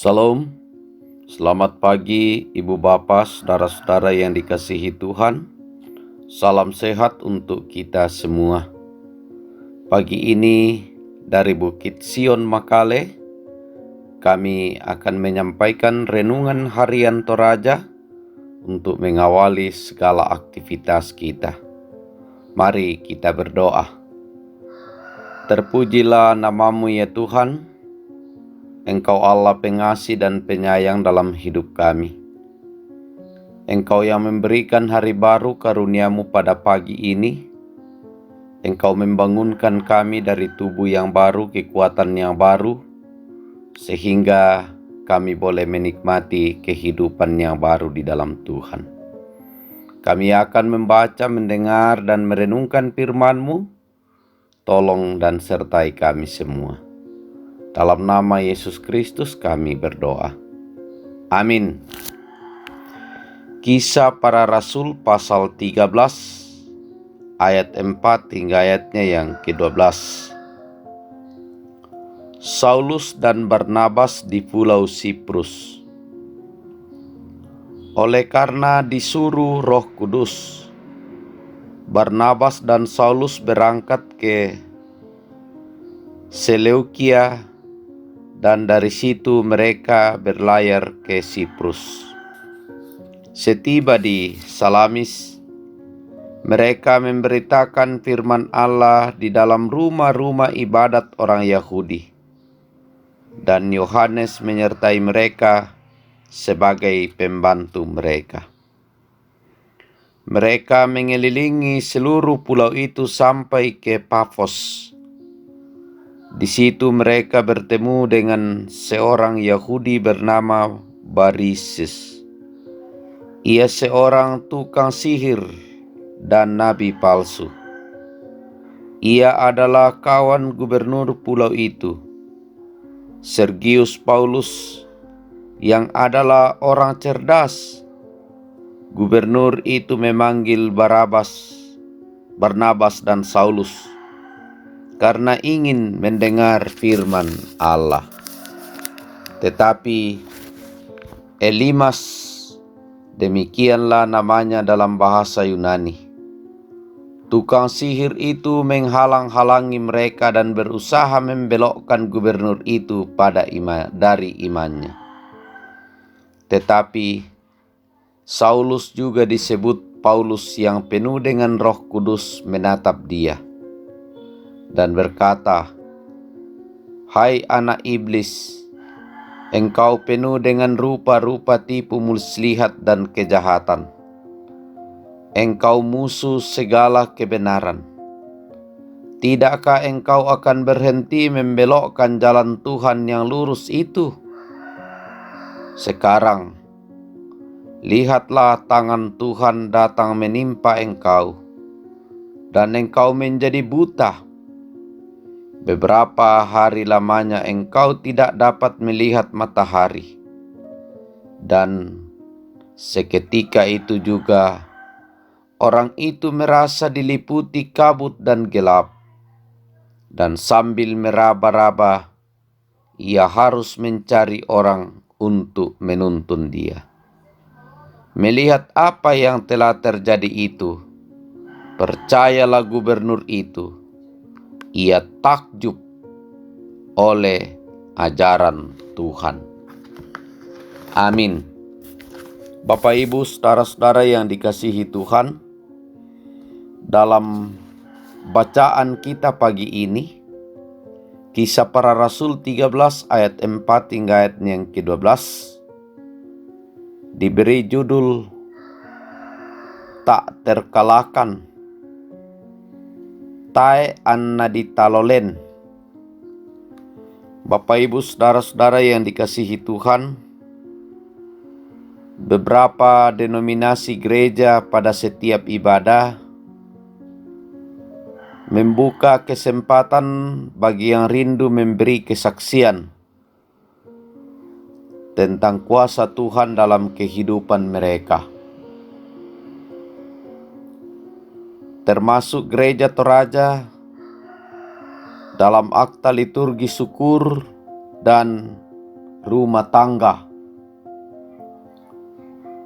Salam, selamat pagi Ibu Bapa, saudara-saudara yang dikasihi Tuhan. Salam sehat untuk kita semua. Pagi ini dari Bukit Sion Makale, kami akan menyampaikan renungan harian Toraja untuk mengawali segala aktivitas kita. Mari kita berdoa. Terpujilah namamu ya Tuhan, Engkau Allah pengasih dan penyayang dalam hidup kami. Engkau yang memberikan hari baru karuniamu pada pagi ini. Engkau membangunkan kami dari tubuh yang baru, kekuatan yang baru, sehingga kami boleh menikmati kehidupan yang baru di dalam Tuhan. Kami akan membaca, mendengar, dan merenungkan firman-Mu. Tolong dan sertai kami semua. Dalam nama Yesus Kristus kami berdoa. Amin. Kisah Para Rasul pasal 13 ayat 4 hingga ayatnya yang ke-12. Saulus dan Barnabas di Pulau Siprus. Oleh karena disuruh Roh Kudus, Barnabas dan Saulus berangkat ke Seleukia, dan dari situ mereka berlayar ke Siprus. Setiba di Salamis, mereka memberitakan firman Allah di dalam rumah-rumah ibadat orang Yahudi, dan Yohanes menyertai mereka sebagai pembantu mereka. Mereka mengelilingi seluruh pulau itu sampai ke Pafos. Di situ mereka bertemu dengan seorang Yahudi bernama Barisis. Ia seorang tukang sihir dan nabi palsu. Ia adalah kawan gubernur pulau itu, Sergius Paulus, yang adalah orang cerdas. Gubernur itu memanggil Barnabas dan Saulus karena ingin mendengar firman Allah. Tetapi Elimas, demikianlah namanya dalam bahasa Yunani, tukang sihir itu menghalang-halangi mereka dan berusaha membelokkan gubernur itu dari imannya. Tetapi Saulus, juga disebut Paulus, yang penuh dengan Roh Kudus, menatap dia dan berkata, "Hai anak iblis, engkau penuh dengan rupa-rupa tipu muslihat dan kejahatan. Engkau musuh segala kebenaran. Tidakkah engkau akan berhenti membelokkan jalan Tuhan yang lurus itu? Sekarang, lihatlah tangan Tuhan datang menimpa engkau, dan engkau menjadi buta. Beberapa hari lamanya engkau tidak dapat melihat matahari." Dan seketika itu juga orang itu merasa diliputi kabut dan gelap, dan sambil meraba-raba ia harus mencari orang untuk menuntun dia. Melihat apa yang telah terjadi itu, percayalah gubernur itu, ia takjub oleh ajaran Tuhan. Amin. Bapak Ibu, saudara-saudara yang dikasihi Tuhan, dalam bacaan kita pagi ini, Kisah Para Rasul 13 ayat 4 hingga ayat yang ke-12 diberi judul Tak Terkalahkan, Tae Anna Ditalolen. Bapak Ibu, saudara-saudara yang dikasihi Tuhan, beberapa denominasi gereja pada setiap ibadah membuka kesempatan bagi yang rindu memberi kesaksian tentang kuasa Tuhan dalam kehidupan mereka. Termasuk gereja Toraja dalam akta liturgi syukur dan rumah tangga.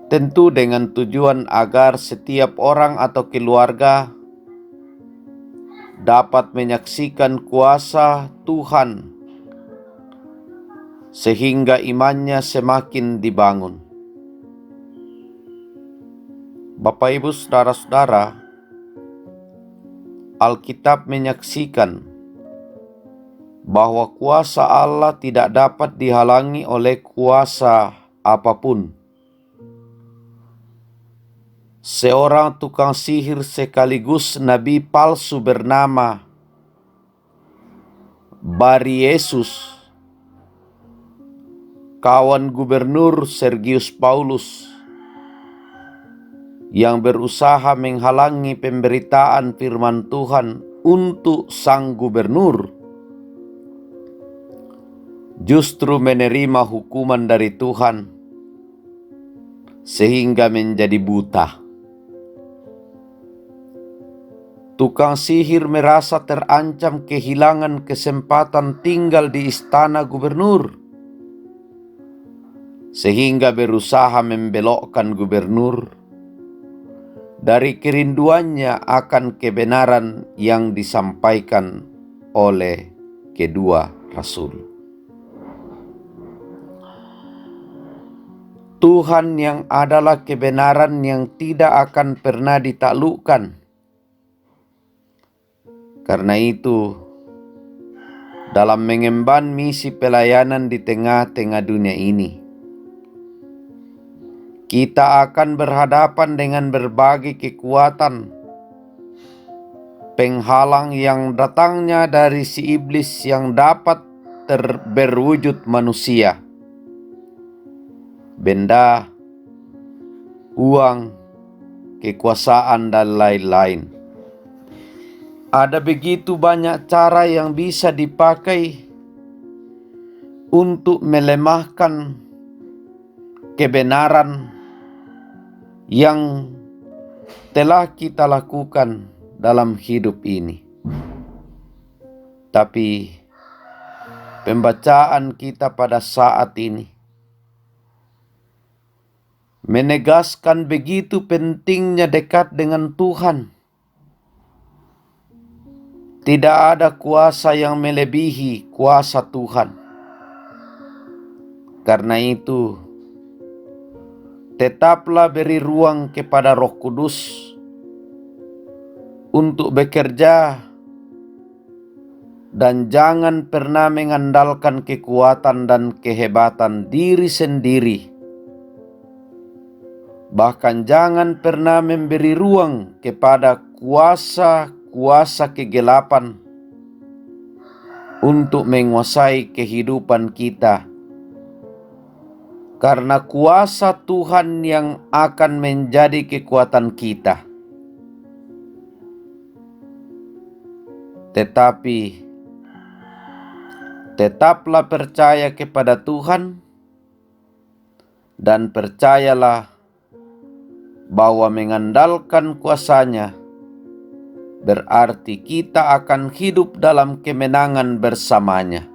Tentu dengan tujuan agar setiap orang atau keluarga dapat menyaksikan kuasa Tuhan sehingga imannya semakin dibangun. Bapak, Ibu, saudara-saudara, Alkitab menyaksikan bahwa kuasa Allah tidak dapat dihalangi oleh kuasa apapun. Seorang tukang sihir sekaligus nabi palsu bernama Baryesus, kawan gubernur Sergius Paulus, yang berusaha menghalangi pemberitaan firman Tuhan untuk sang gubernur, justru menerima hukuman dari Tuhan sehingga menjadi buta. Tukang sihir merasa terancam kehilangan kesempatan tinggal di istana gubernur, sehingga berusaha membelokkan gubernur dari kerinduannya akan kebenaran yang disampaikan oleh kedua rasul. Tuhan yang adalah kebenaran yang tidak akan pernah ditaklukkan. Karena itu, dalam mengemban misi pelayanan di tengah-tengah dunia ini, kita akan berhadapan dengan berbagai kekuatan penghalang yang datangnya dari si iblis yang dapat berwujud manusia, benda, uang, kekuasaan, dan lain-lain. Ada begitu banyak cara yang bisa dipakai untuk melemahkan kebenaran yang telah kita lakukan dalam hidup ini. Tapi pembacaan kita pada saat ini menegaskan begitu pentingnya dekat dengan Tuhan. Tidak ada kuasa yang melebihi kuasa Tuhan. Karena itu, tetaplah beri ruang kepada Roh Kudus untuk bekerja dan jangan pernah mengandalkan kekuatan dan kehebatan diri sendiri. Bahkan jangan pernah memberi ruang kepada kuasa kegelapan untuk menguasai kehidupan kita. Karena kuasa Tuhan yang akan menjadi kekuatan kita. Tetapi tetaplah percaya kepada Tuhan dan percayalah bahwa mengandalkan kuasa-Nya berarti kita akan hidup dalam kemenangan bersamanya.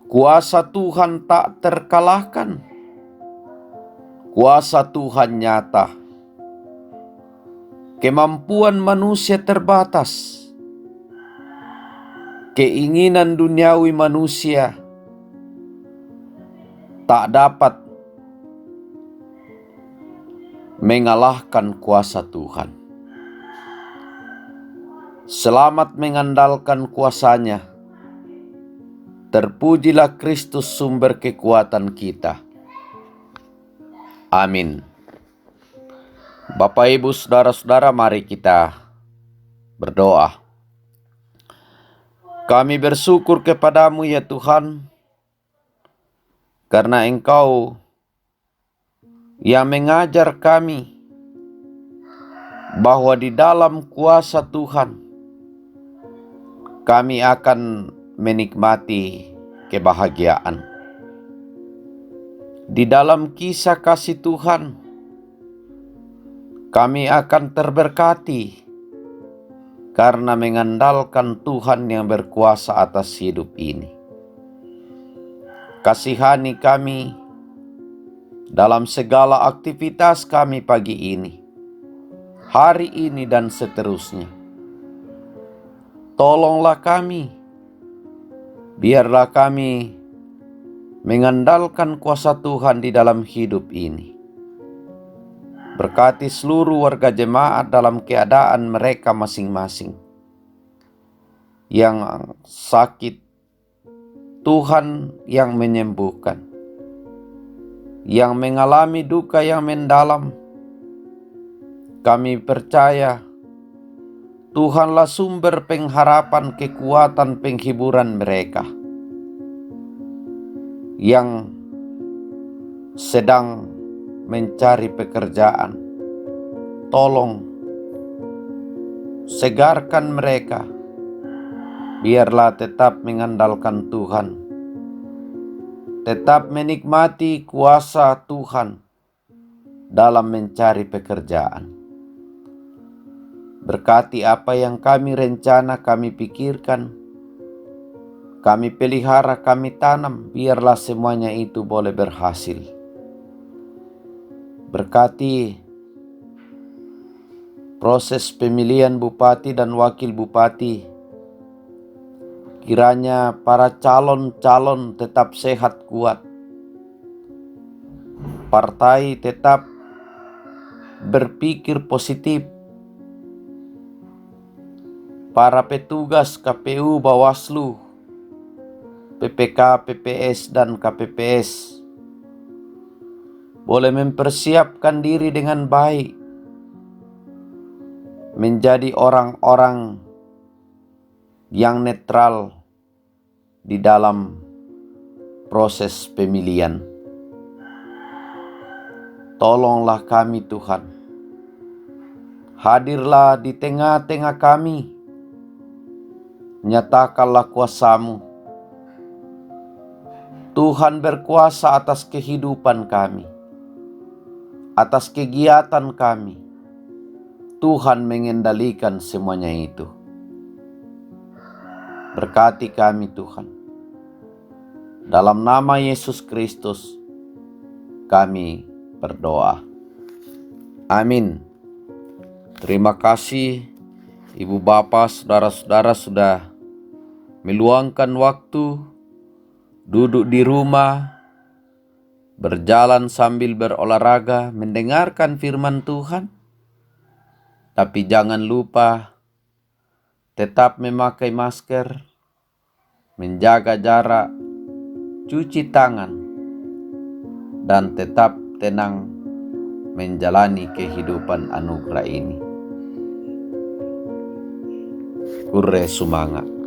Kuasa Tuhan tak terkalahkan. Kuasa Tuhan nyata. Kemampuan manusia terbatas. Keinginan duniawi manusia tak dapat mengalahkan kuasa Tuhan. Selamat mengandalkan kuasa-Nya. Terpujilah Kristus sumber kekuatan kita. Amin. Bapak, Ibu, saudara-saudara, mari kita berdoa. Kami bersyukur kepadamu ya Tuhan, karena Engkau yang mengajar kami bahwa di dalam kuasa Tuhan kami akan menikmati kebahagiaan. Di dalam kisah kasih Tuhan, kami akan terberkati karena mengandalkan Tuhan yang berkuasa atas hidup ini. Kasihani kami dalam segala aktivitas kami pagi ini, hari ini dan seterusnya. Tolonglah kami, biarlah kami mengandalkan kuasa Tuhan di dalam hidup ini. Berkati seluruh warga jemaat dalam keadaan mereka masing-masing. Yang sakit, Tuhan yang menyembuhkan. Yang mengalami duka yang mendalam, kami percaya Tuhanlah sumber pengharapan, kekuatan, penghiburan mereka. Yang sedang mencari pekerjaan, tolong segarkan mereka, biarlah tetap mengandalkan Tuhan, tetap menikmati kuasa Tuhan dalam mencari pekerjaan. Berkati apa yang kami rencana, kami pikirkan, kami pelihara, kami tanam, biarlah semuanya itu boleh berhasil. Berkati proses pemilihan bupati dan wakil bupati. Kiranya para calon-calon tetap sehat kuat. Partai tetap berpikir positif. Para petugas KPU, Bawaslu, PPK, PPS, dan KPPS boleh mempersiapkan diri dengan baik menjadi orang-orang yang netral di dalam proses pemilihan. Tolonglah kami Tuhan, hadirlah di tengah-tengah kami, nyatakanlah kuasa-Mu. Tuhan berkuasa atas kehidupan kami, atas kegiatan kami. Tuhan mengendalikan semuanya itu. Berkati kami Tuhan. Dalam nama Yesus Kristus kami berdoa. Amin. Terima kasih Ibu Bapak, saudara-saudara sudah meluangkan waktu duduk di rumah, berjalan sambil berolahraga, mendengarkan firman Tuhan. Tapi jangan lupa tetap memakai masker, menjaga jarak, cuci tangan, dan tetap tenang menjalani kehidupan anugerah ini. Kure semangat.